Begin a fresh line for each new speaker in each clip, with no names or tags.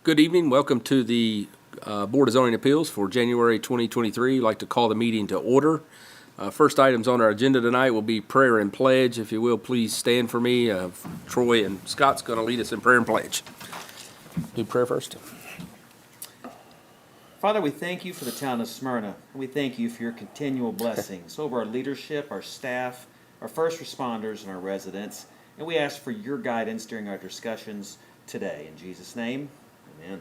Good evening. Welcome to the Board of Zoning Appeals for January 2023. I'd like to call the meeting to order. First items on our agenda tonight will be prayer and pledge. If you will, please stand for me. Troy and Scott's going to lead us in prayer and pledge. Do prayer first.
Father, we thank you for the town of Smyrna, and we thank you for your continual blessings over our leadership, our staff, our first responders, and our residents. And we ask for your guidance during our discussions today. In Jesus' name, amen.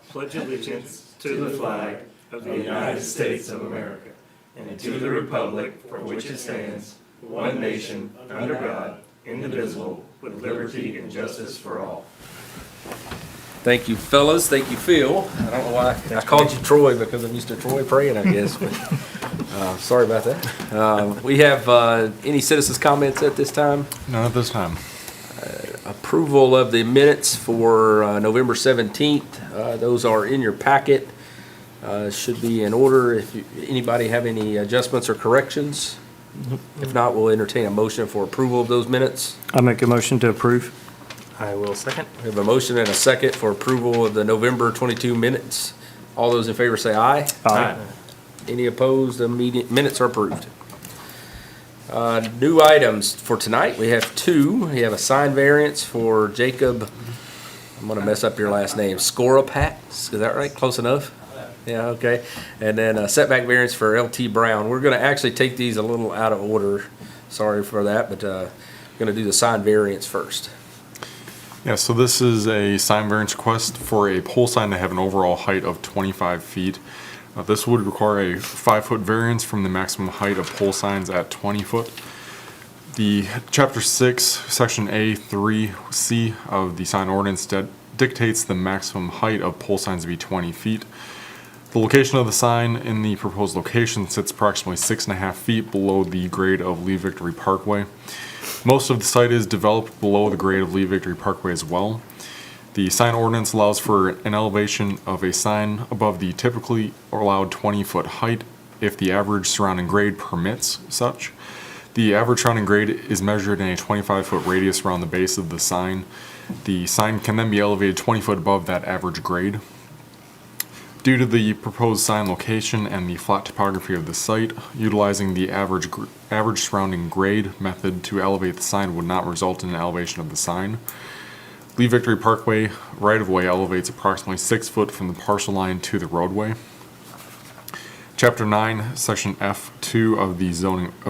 Pledge allegiance to the flag of the United States of America and to the republic for which it stands, one nation, under God, indivisible, with liberty and justice for all.
Thank you, fellas. Thank you, Phil. I don't know why I called you Troy because I'm used to Troy praying, I guess. But, sorry about that. We have any citizens' comments at this time?
None at this time.
Approval of the minutes for November 17th. Those are in your packet. Should be in order. If anybody have any adjustments or corrections? If not, we'll entertain a motion for approval of those minutes.
I make a motion to approve.
I will second.
We have a motion and a second for approval of the November 22 minutes. All those in favor say aye.
Aye.
Any opposed? The minutes are approved. New items for tonight. We have two. We have a sign variance for Jacob. I'm going to mess up your last name. Skoropat. Is that right? Close enough? Yeah, okay. And then a setback variance for LT Brown. We're going to actually take these a little out of order. Sorry for that, but we're going to do the sign variance first.
Yeah, so this is a sign variance request for a pole sign to have an overall height of 25 feet. This would require a 5-foot variance from the maximum height of pole signs at 20 foot. The Chapter 6, Section A3C of the sign ordinance dictates the maximum height of pole signs to be 20 feet. The location of the sign in the proposed location sits approximately 6.5 feet below the grade of Lee Victory Parkway. Most of the site is developed below the grade of Lee Victory Parkway as well. The sign ordinance allows for an elevation of a sign above the typically allowed 20-foot height if the average surrounding grade permits such. The average surrounding grade is measured in a 25-foot radius around the base of the sign. The sign can then be elevated 20 foot above that average grade. Due to the proposed sign location and the flat topography of the site, utilizing the average surrounding grade method to elevate the sign would not result in an elevation of the sign. Lee Victory Parkway right-of-way elevates approximately 6 foot from the parcel line to the roadway. Chapter 9, Section F2 of the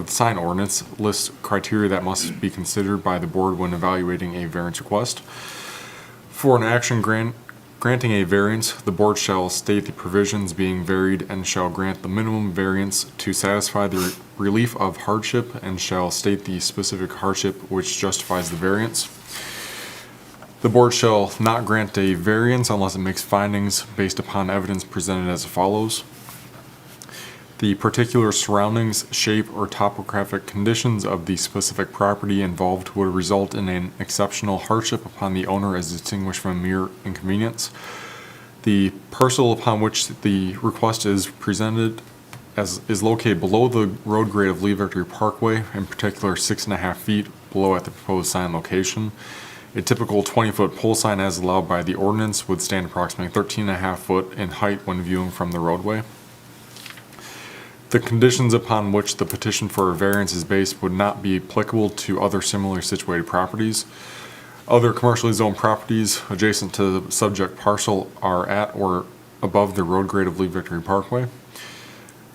sign ordinance lists criteria that must be considered by the board when evaluating a variance request. For an action granting a variance, the board shall state the provisions being varied and shall grant the minimum variance to satisfy the relief of hardship and shall state the specific hardship which justifies the variance. The board shall not grant a variance unless it makes findings based upon evidence presented as follows. The particular surroundings, shape, or topographic conditions of the specific property involved would result in an exceptional hardship upon the owner as distinguished from mere inconvenience. The parcel upon which the request is presented is located below the road grade of Lee Victory Parkway, in particular 6.5 feet below at the proposed sign location. A typical 20-foot pole sign as allowed by the ordinance would stand approximately 13.5 foot in height when viewing from the roadway. The conditions upon which the petition for a variance is based would not be applicable to other similarly situated properties. Other commercially zoned properties adjacent to the subject parcel are at or above the road grade of Lee Victory Parkway.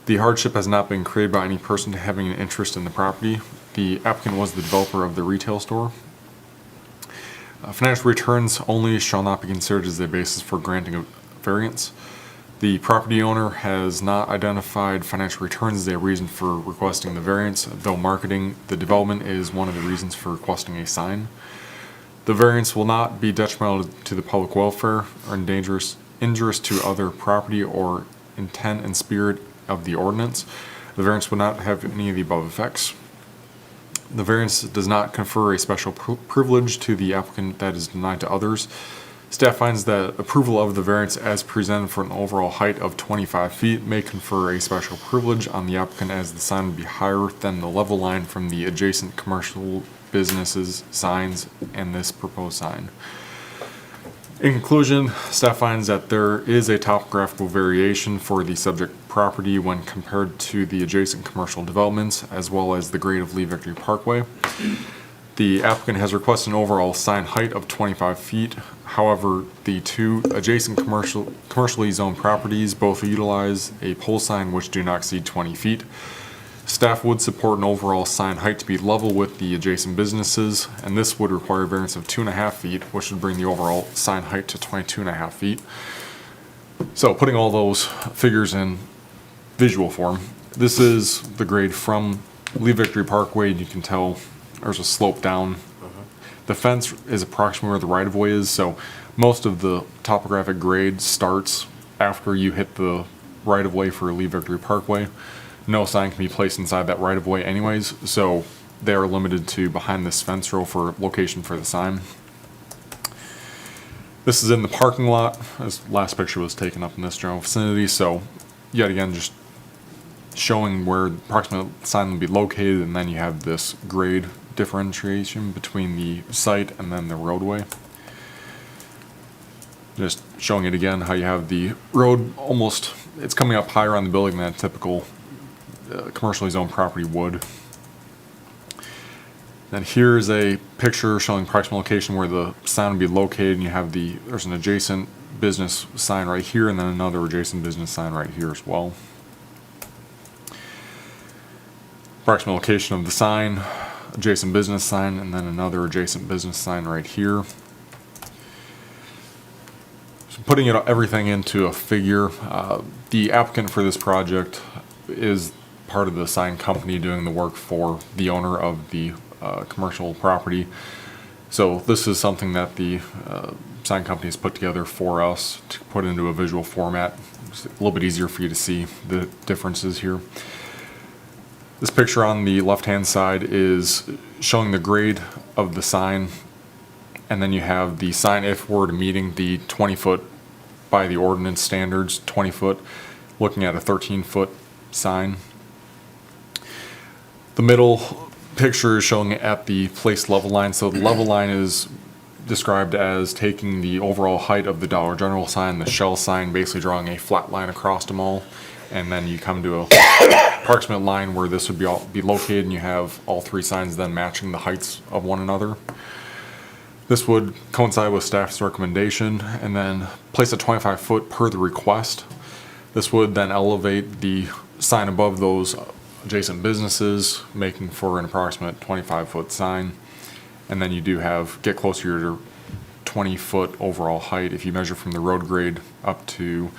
The hardship has not been created by any person having an interest in the property. The applicant was the developer of the retail store. Financial returns only shall not be considered as a basis for granting a variance. The property owner has not identified financial returns as a reason for requesting the variance, though marketing the development is one of the reasons for requesting a sign. The variance will not be detrimental to the public welfare or injurious to other property or intent and spirit of the ordinance. The variance will not have any of the above effects. The variance does not confer a special privilege to the applicant that is denied to others. Staff finds that approval of the variance as presented for an overall height of 25 feet may confer a special privilege on the applicant as the sign would be higher than the level line from the adjacent commercial businesses, signs, and this proposed sign. In conclusion, staff finds that there is a topographical variation for the subject property when compared to the adjacent commercial developments, as well as the grade of Lee Victory Parkway. The applicant has requested an overall sign height of 25 feet. However, the two adjacent commercially zoned properties both utilize a pole sign which do not exceed 20 feet. Staff would support an overall sign height to be level with the adjacent businesses, and this would require a variance of 2.5 feet, which would bring the overall sign height to 22.5 feet. So putting all those figures in visual form, this is the grade from Lee Victory Parkway. You can tell there's a slope down. The fence is approximately where the right-of-way is, so most of the topographic grade starts after you hit the right-of-way for Lee Victory Parkway. No sign can be placed inside that right-of-way anyways, so they are limited to behind this fence row for location for the sign. This is in the parking lot. This last picture was taken up in this general vicinity, so yet again, just showing where the approximate sign will be located, and then you have this grade differentiation between the site and then the roadway. Just showing it again, how you have the road almost, it's coming up higher on the building than a typical commercially zoned property would. Then here's a picture showing approximate location where the sign would be located, and you have there's an adjacent business sign right here, and then another adjacent business sign right here as well. Approximate location of the sign, adjacent business sign, and then another adjacent business sign right here. So putting everything into a figure, the applicant for this project is part of the sign company doing the work for the owner of the commercial property. So this is something that the sign company has put together for us to put into a visual format. It's a little bit easier for you to see the differences here. This picture on the left-hand side is showing the grade of the sign, and then you have the sign if we're meeting the 20-foot by the ordinance standards, 20 foot, looking at a 13-foot sign. The middle picture is showing it at the place level line. So the level line is described as taking the overall height of the Dollar General sign, the Shell sign, basically drawing a flat line across them all. And then you come to a approximate line where this would be located, and you have all three signs then matching the heights of one another. This would coincide with staff's recommendation, and then place a 25 foot per the request. This would then elevate the sign above those adjacent businesses, making for an approximate 25 foot sign. And then you do get closer to your 20 foot overall height if you measure from the road grade up to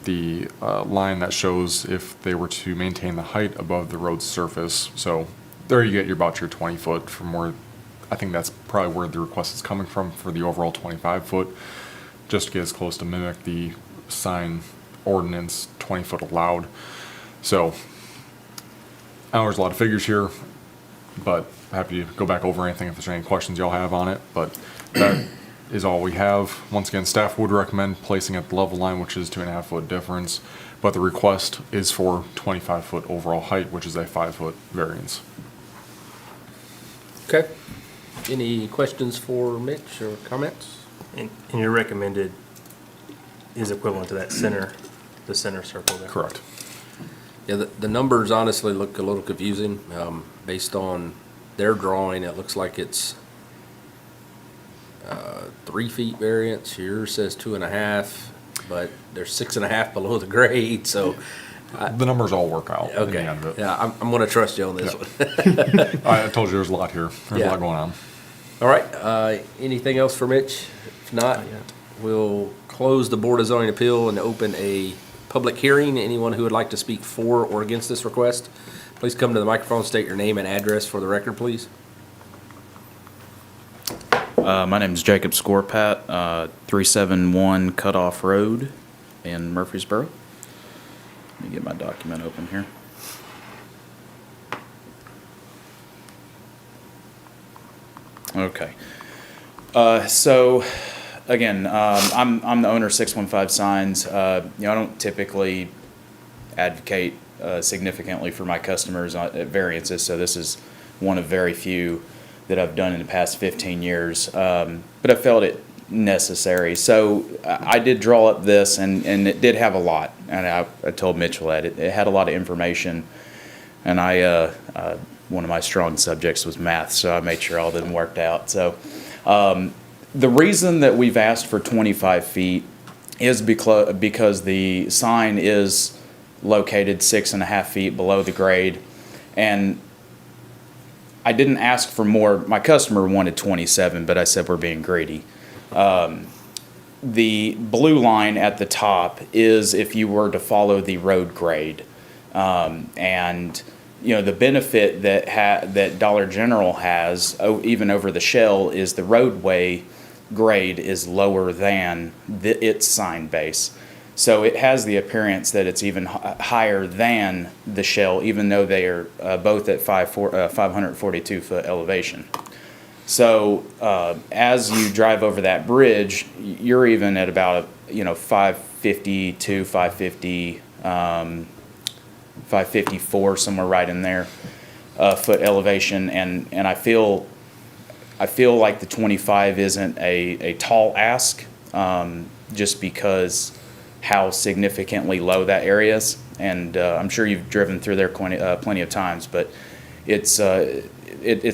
the line that shows if they were to maintain the height above the road surface. So there you get about your 20 foot from where, I think that's probably where the request is coming from for the overall 25 foot, just to get as close to mimic the sign ordinance 20 foot allowed. So I know there's a lot of figures here, but happy to go back over anything if there's any questions y'all have on it, but that is all we have. Once again, staff would recommend placing at the level line, which is 2.5 foot difference, but the request is for 25 foot overall height, which is a 5 foot variance.
Okay. Any questions for Mitch or comments?
And your recommended is equivalent to that center, the center circle there.
Correct.
Yeah, the numbers honestly look a little confusing. Based on their drawing, it looks like it's 3 feet variance. Yours says 2.5, but there's 6.5 below the grade, so.
The numbers all work out. in the
Okay,
end of it.
yeah, I'm gonna trust you on this
Yeah.
one.
I told you there's a lot here. There's a
Yeah.
lot going on.
All right, anything else for Mitch? If not, we'll close the Board of Zoning Appeal and open a public hearing. Anyone who would like to speak for or against this request, please come to the microphone, state your name and address for the record, please.
My name is Jacob Scorpat, 371 Cutoff Road in Murfreesboro. Let me get my document open here. Okay. So again, I'm the owner of 615 Signs. I don't typically advocate significantly for my customers at variances, so this is one of very few that I've done in the past 15 years. But I felt it necessary. So I did draw up this, and it did have a lot. And I told Mitchell that it had a lot of information. And one of my strong subjects was math, so I made sure all of them worked out. So the reason that we've asked for 25 feet is because the sign is located 6.5 feet below the grade. And I didn't ask for more. My customer wanted 27, but I said we're being greedy. The blue line at the top is if you were to follow the road grade. And the benefit that Dollar General has, even over the Shell, is the roadway grade is lower than its sign base. So it has the appearance that it's even higher than the Shell, even though they are both at 542 foot elevation. So as you drive over that bridge, you're even at about 552, 550, 554, somewhere right in there, foot elevation, and I feel like the 25 isn't a tall ask, just because how significantly low that area is, and I'm sure you've driven through there plenty of times, but it's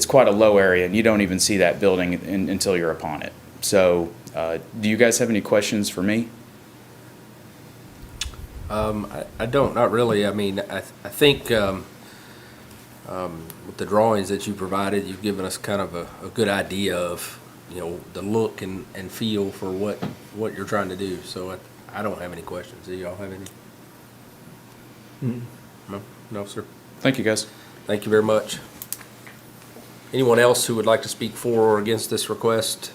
quite a low area, and you don't even see that building until you're upon it. So, do you guys have any questions for me?
I don't, not really. I mean, I think with the drawings that you provided, you've given us kind of a good idea of, the look and feel for what you're trying to do. So I don't have any questions. Do y'all have any? No? No, sir.
Thank you, guys.
Thank you very much. Anyone else who would like to speak for or against this request?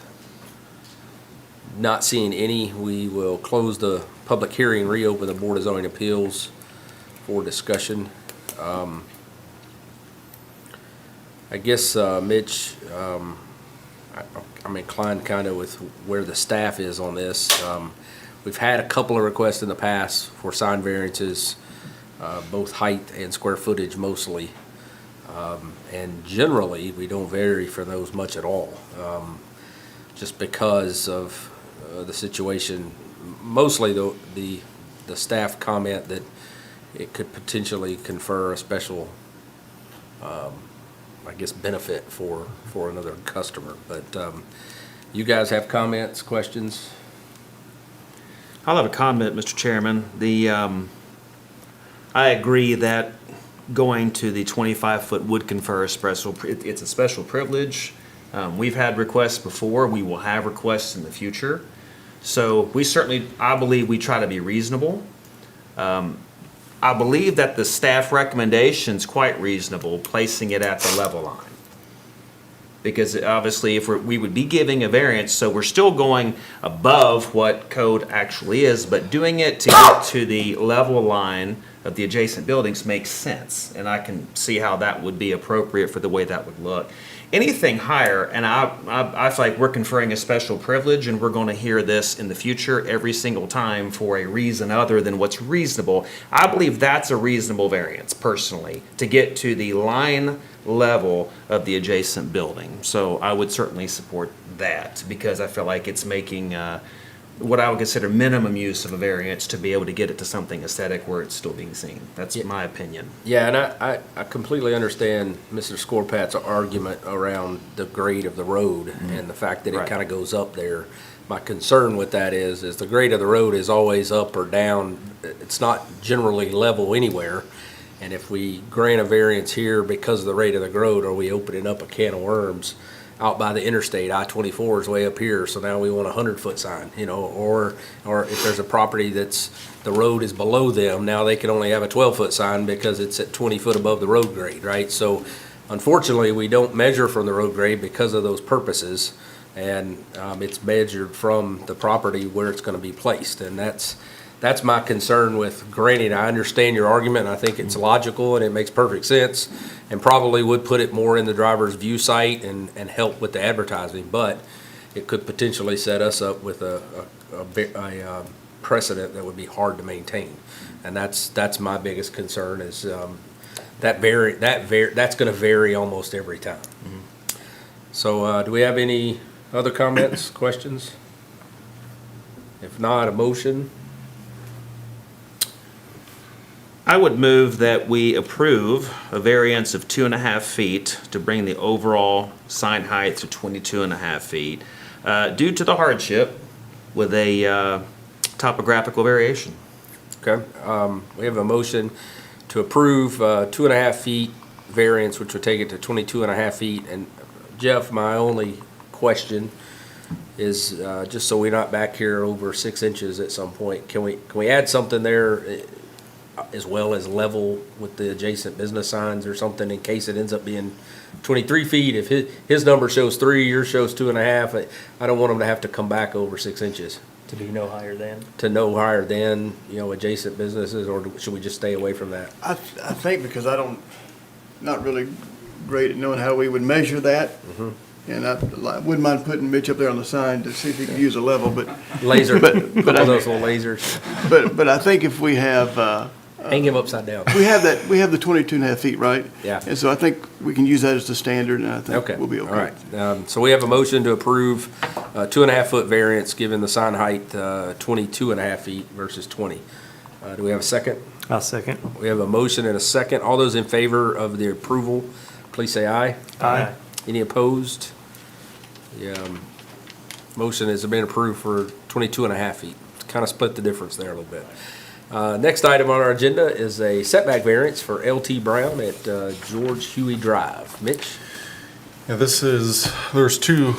Not seeing any, we will close the public hearing and reopen the Board of Zoning Appeals for discussion. I guess, Mitch, I'm inclined kind of with where the staff is on this. We've had a couple of requests in the past for sign variances, both height and square footage mostly. And generally, we don't vary for those much at all, just because of the situation. Mostly the staff comment that it could potentially confer a special, benefit for another customer. But you guys have comments, questions?
I'll have a comment, Mr. Chairman. I agree that going to the 25-foot would confer it's a special privilege. We've had requests before. We will have requests in the future. So I believe we try to be reasonable. I believe that the staff recommendation is quite reasonable, placing it at the level line. Because obviously, we would be giving a variance, so we're still going above what code actually is, but doing it to get to the level line of the adjacent buildings makes sense, and I can see how that would be appropriate for the way that would look. Anything higher, and I feel like we're conferring a special privilege, and we're going to hear this in the future every single time for a reason other than what's reasonable. I believe that's a reasonable variance, personally, to get to the line level of the adjacent building. So I would certainly support that, because I feel like it's making what I would consider minimum use of a variance to be able to get it to something aesthetic where it's still being seen. That's my opinion.
Yeah, and I completely understand Mr. Scorpat's argument around the grade of the road and the fact that it kind of goes up there. My concern with that is the grade of the road is always up or down. It's not generally level anywhere. And if we grant a variance here because of the rate of the road, are we opening up a can of worms out by the interstate? I-24 is way up here, so now we want a 100-foot sign, or if there's a property that's, the road is below them, now they can only have a 12-foot sign because it's at 20 foot above the road grade, right? So unfortunately, we don't measure from the road grade because of those purposes, and it's measured from the property where it's going to be placed, and that's my concern with granting. I understand your argument, and I think it's logical and it makes perfect sense, and probably would put it more in the driver's view sight and help with the advertising. But it could potentially set us up with a precedent that would be hard to maintain. And that's my biggest concern is, that's gonna vary almost every time. So, do we have any other comments, questions? If not, a motion?
I would move that we approve a variance of 2.5 feet to bring the overall sign height to 22.5 feet, due to the hardship with a topographical variation.
Okay, we have a motion to approve 2.5 feet variance, which would take it to 22.5 feet. And Jeff, my only question is, just so we're not back here over 6 inches at some point, can we add something there as well as level with the adjacent business signs or something in case it ends up being 23 feet? If his number shows 3, yours shows 2.5, I don't want him to have to come back over 6 inches.
To be no higher than.
To no higher than, adjacent businesses, or should we just stay away from that?
I think because not really great at knowing how we would measure that. And I wouldn't mind putting Mitch up there on the sign to see if he could use a level, but,
Laser,
but
all
I,
those little lasers,
but I think if we have,
hang him upside down.
we have the 22.5 feet, right?
Yeah.
And so I think we can use that as the standard, and I think
Okay,
we'll be okay.
all right. So we have a motion to approve 2.5 foot variance, given the sign height 22.5 feet versus 20. Do we have a second?
I'll second.
We have a motion and a second. All those in favor of the approval, please say aye.
Aye.
Any opposed? The motion has been approved for 22.5 feet. Kind of split the difference there a little bit. Next item on our agenda is a setback variance for LT Brown at George Huey Drive. Mitch?
Yeah, there's 2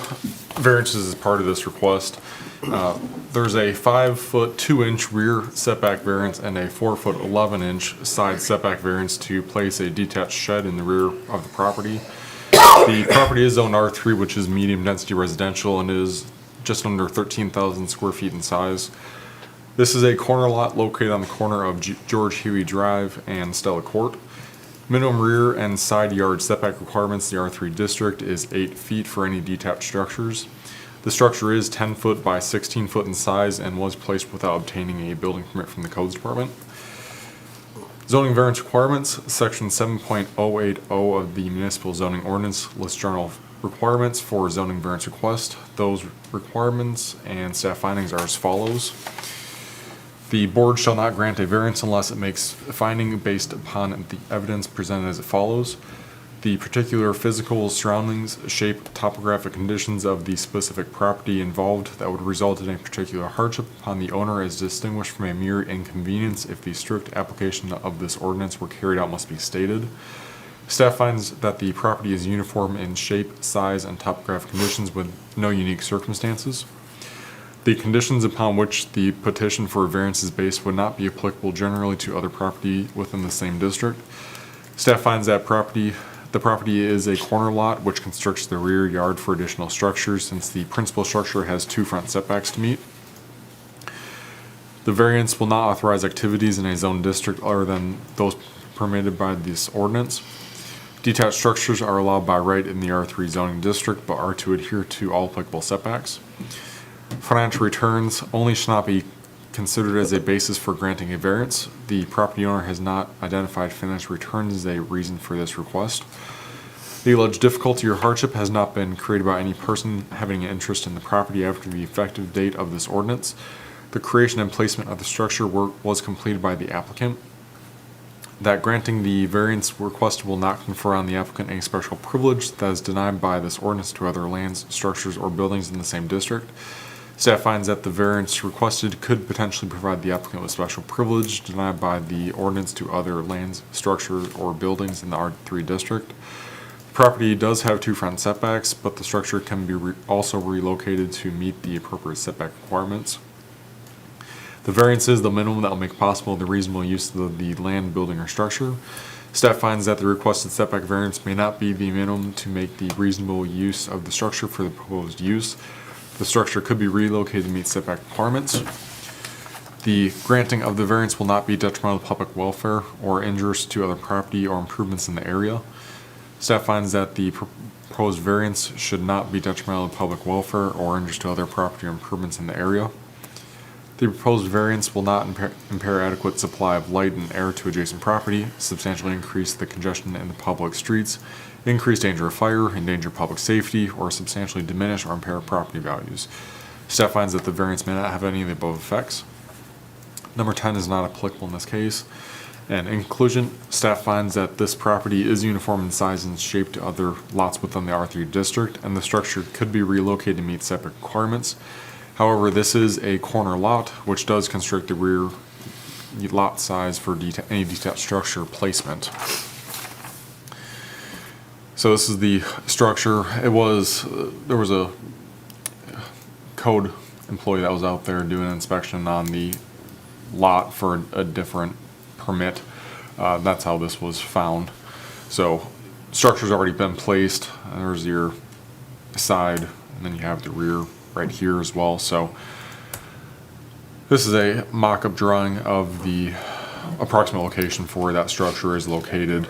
variances as part of this request. There's a 5-foot 2-inch rear setback variance and a 4-foot 11-inch side setback variance to place a detached shed in the rear of the property. The property is zoned R3, which is medium density residential, and is just under 13,000 square feet in size. This is a corner lot located on the corner of George Huey Drive and Stella Court. Minimum rear and side yard setback requirements in the R3 district is 8 feet for any detached structures. The structure is 10 foot by 16 foot in size and was placed without obtaining a building permit from the codes department. Zoning variance requirements, section 7.080 of the municipal zoning ordinance lists general requirements for zoning variance request. Those requirements and staff findings are as follows. The board shall not grant a variance unless it makes a finding based upon the evidence presented as it follows. The particular physical surroundings, shape, topographic conditions of the specific property involved that would result in a particular hardship upon the owner is distinguished from a mere inconvenience if the strict application of this ordinance were carried out must be stated. Staff finds that the property is uniform in shape, size, and topographic conditions with no unique circumstances. The conditions upon which the petition for a variance is based would not be applicable generally to other property within the same district. Staff finds that the property is a corner lot which constricts the rear yard for additional structures since the principal structure has 2 front setbacks to meet. The variance will not authorize activities in a zone district other than those permitted by this ordinance. Detached structures are allowed by right in the R3 zoning district but are to adhere to all applicable setbacks. Financial returns only should not be considered as a basis for granting a variance. The property owner has not identified financial returns as a reason for this request. The alleged difficulty or hardship has not been created by any person having an interest in the property after the effective date of this ordinance. The creation and placement of the structure was completed by the applicant. That granting the variance request will not confer on the applicant any special privilege that is denied by this ordinance to other lands, structures, or buildings in the same district. Staff finds that the variance requested could potentially provide the applicant with special privilege denied by the ordinance to other lands, structures, or buildings in the R3 district. The property does have 2 front setbacks, but the structure can be also relocated to meet the appropriate setback requirements. The variance is the minimum that will make possible the reasonable use of the land, building, or structure. Staff finds that the requested setback variance may not be the minimum to make the reasonable use of the structure for the proposed use. The structure could be relocated to meet setback requirements. The granting of the variance will not be detrimental to public welfare or injurious to other property or improvements in the area. Staff finds that the proposed variance should not be detrimental to public welfare or injurious to other property improvements in the area. The proposed variance will not impair adequate supply of light and air to adjacent property, substantially increase the congestion in the public streets, increase danger of fire, endanger public safety, or substantially diminish or impair property values. Staff finds that the variance may not have any of the above effects. Number 10 is not applicable in this case. And in conclusion, staff finds that this property is uniform in size and shape to other lots within the R3 district, and the structure could be relocated to meet separate requirements. However, this is a corner lot, which does constrict the rear lot size for any detached structure placement. So this is the structure. There was a code employee that was out there doing an inspection on the lot for a different permit. That's how this was found. So structure's already been placed. There's your side, and then you have the rear right here as well. So this is a mock-up drawing of the approximate location for where that structure is located,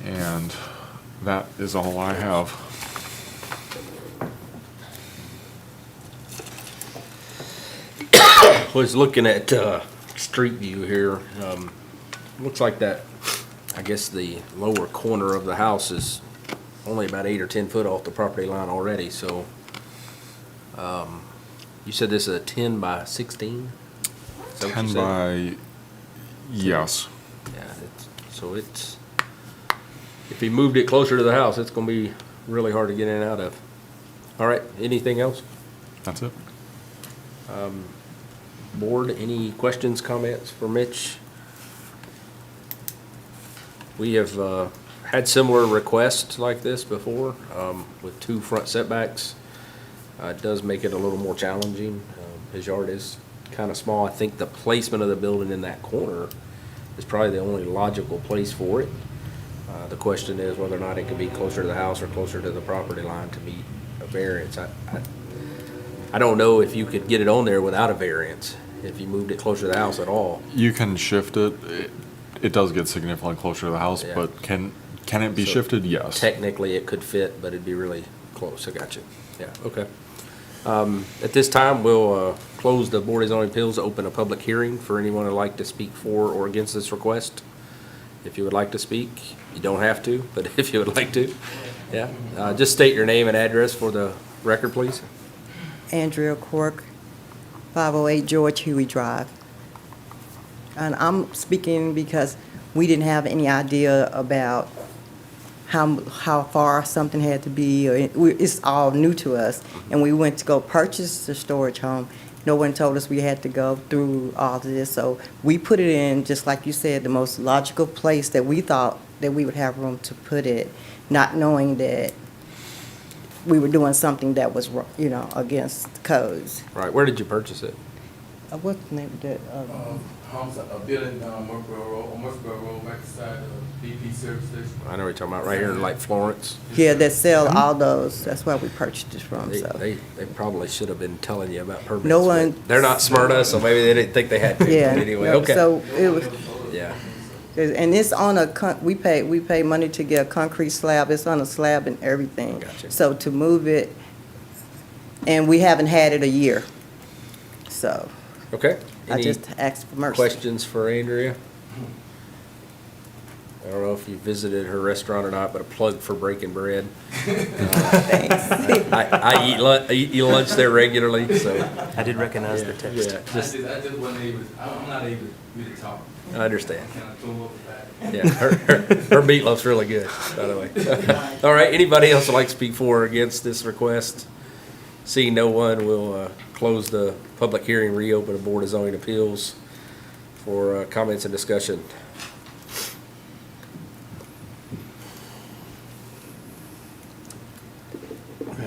and that is all I have.
Was looking at street view here. Looks like that, I guess the lower corner of the house is only about 8 or 10 foot off the property line already, so you said this is a 10 by 16? Is that what you
10
said?
by, yes.
Yeah, so it's, if he moved it closer to the house, it's gonna be really hard to get in and out of. All right, anything else?
That's it.
Board, any questions, comments for Mitch? We have had similar requests like this before, with 2 front setbacks. It does make it a little more challenging. His yard is kind of small. I think the placement of the building in that corner is probably the only logical place for it. The question is whether or not it could be closer to the house or closer to the property line to meet a variance. I don't know if you could get it on there without a variance, if you moved it closer to the house at all.
You can shift it. It does get significantly closer to the house,
Yeah.
but can it be
So
shifted? Yes.
Technically, it could fit, but it'd be really close. I got you. Yeah, okay. At this time, we'll close the Board of Zoning Appeals, open a public hearing for anyone who'd like to speak for or against this request. If you would like to speak, you don't have to, but if you would like to, yeah. Just state your name and address for the record, please.
Andrea Cork, 508 George Huey Drive. And I'm speaking because we didn't have any idea about how far something had to be, or it's all new to us. And we went to go purchase the storage home. No one told us we had to go through all of this, so we put it in, just like you said, the most logical place that we thought that we would have room to put it, not knowing that we were doing something that was, against codes.
Right, where did you purchase it?
What's the name of that?
Homes, a building on Murfreesboro Road, back beside the BP service station.
I know what you're talking about, right here in like Florence.
Yeah, that sell all those. That's where we purchased it from, so.
They probably should have been telling you about permits.
No
but
one-
They're not Smyrna, so maybe they didn't think they had to.
Yeah.
But anyway,
no,
okay.
So it was,
Yeah,
and it's on we pay money to get a concrete slab. It's on a slab and everything.
Gotcha.
So to move it, and we haven't had it a year. So
okay.
I
Any
just asked for mercy.
questions for Andrea? I don't know if you visited her restaurant or not, but a plug for Breaking Bread.
Thanks.
I eat lunch there regularly, so.
I did recognize the text.
Yeah,
I
just,
just wasn't able, I'm not able to talk.
I understand.
Kind of throw up the back.
Yeah, her meatloaf's really good, by the way. All right, anybody else would like to speak for or against this request? Seeing no one, we'll close the public hearing, reopen the Board of Zoning Appeals for comments and discussion.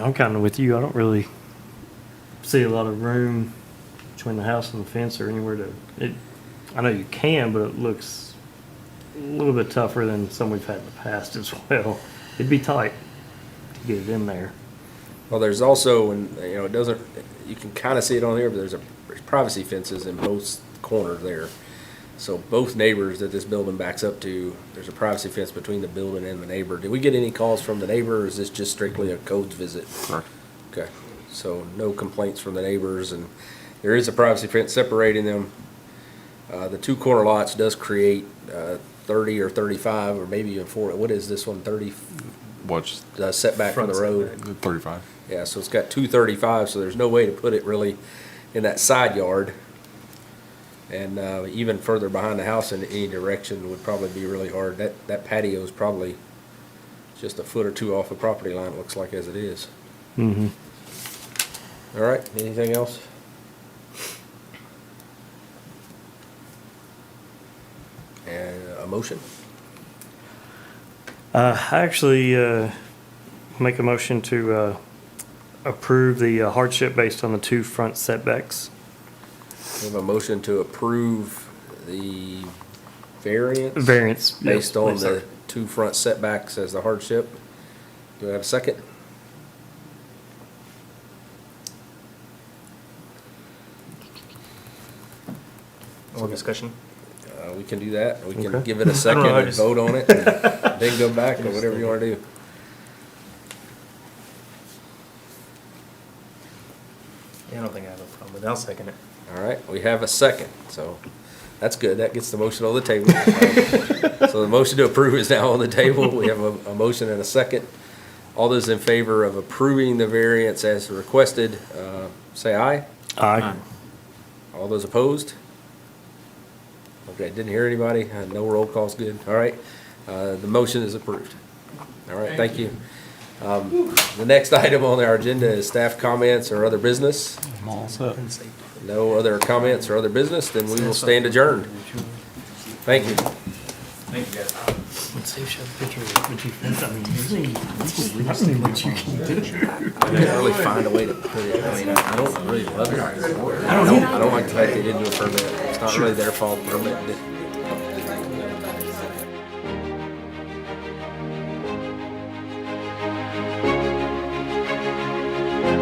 I'm kind of with you. I don't really see a lot of room between the house and the fence or anywhere I know you can, but it looks a little bit tougher than some we've had in the past as well. It'd be tight to get it in there.
Well, there's also, and it doesn't, you can kind of see it on here, but there's privacy fences in both corners there. So both neighbors that this building backs up to, there's a privacy fence between the building and the neighbor. Did we get any calls from the neighbor, or is this just strictly a codes visit?
Correct.
Okay, so no complaints from the neighbors, and there is a privacy fence separating them. The two corner lots does create 30 or 35, or maybe even 40, what is this one, 30
What's
setback from the road?
35?
Yeah, so it's got 235, so there's no way to put it really in that side yard. And even further behind the house in any direction would probably be really hard. That patio is probably just a foot or two off the property line, it looks like, as it is.
Mm-hmm.
All right, anything else? And a motion?
I actually make a motion to approve the hardship based on the two front setbacks.
We have a motion to approve the variance
Variance.
based on
Yes, sir.
the two front setbacks as the hardship. Do I have a second?
More discussion?
We can do that. We can
Okay.
give it a second
I
and
just-
vote on it, and then go back, or whatever you want to do.
Yeah, I don't think I have a problem with it. I'll second it.
All right, we have a second, so that's good. That gets the motion on the table. So the motion to approve is now on the table. We have a motion and a second. All those in favor of approving the variance as requested, say aye.
Aye.
All those opposed? Okay, didn't hear anybody. No roll call's good. All right, the motion is approved. All right, thank you. The next item on our agenda is staff comments or other business.
I'm all set.
No other comments or other business, then we will stand adjourned. Thank you. I didn't really find a way to put it. I mean, I don't really love it. I don't like the fact they didn't do a permit. It's not really their fault. Permit